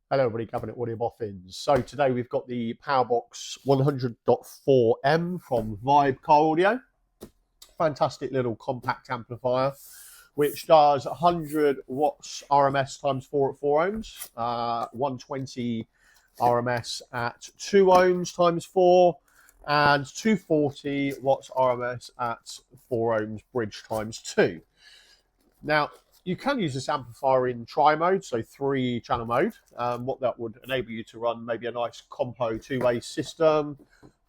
Hello everybody, Cabinet Audio Boffins. So today we've got the POWERBOX100.4M from Vibe Car Audio. Fantastic little compact amplifier, which does 100 watts RMS times 4 at 4 ohms, 120 RMS at 2 ohms times 4, and 240 watts RMS at 4 ohms bridge times 2. Now, you can use this amplifier in tri-mode, so 3-channel mode. What that would enable you to run maybe a nice compo 2-way system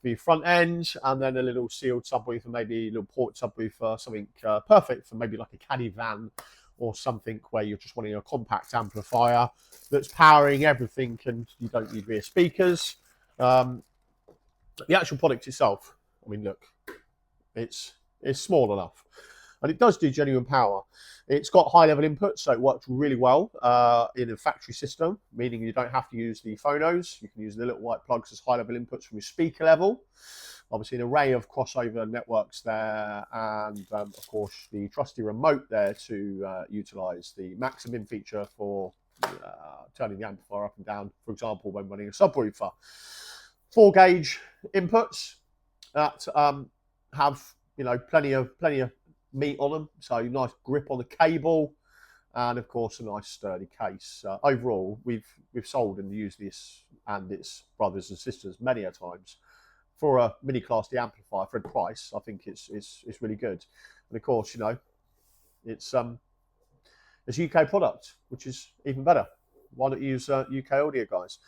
for your front end, and then a little sealed subwoofer, maybe a little port subwoofer, something perfect for maybe like a caddy van or something where you're just wanting a compact amplifier that's powering everything and you don't need rear speakers. The actual product itself, I mean, look, it's small enough. And it does do genuine power. It's got high level input, so it works really well in a factory system, meaning you don't have to use the phonos. You can use the little white plugs as high level inputs from your speaker level. Obviously, an array of crossover networks there, and of course, the trusty remote there to utilize the maximum feature for turning the amplifier up and down, for example, when running a subwoofer. 4-gauge inputs that have plenty of meat on them, so nice grip on the cable, and of course a nice sturdy case. Overall, we've sold and used this and its brothers and sisters many a times for a mini class D amplifier for a price. I think it's really good, and of course it's a UK product, which is even better. Why not use UK audio, guys?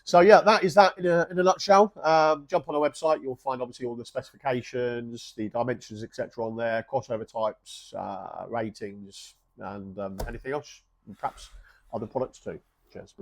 So yeah, that is that in a nutshell. Jump on our website, you'll find obviously all the specifications, the dimensions, etc. on there, crossover types, ratings, and anything else, and perhaps other products too. Cheers.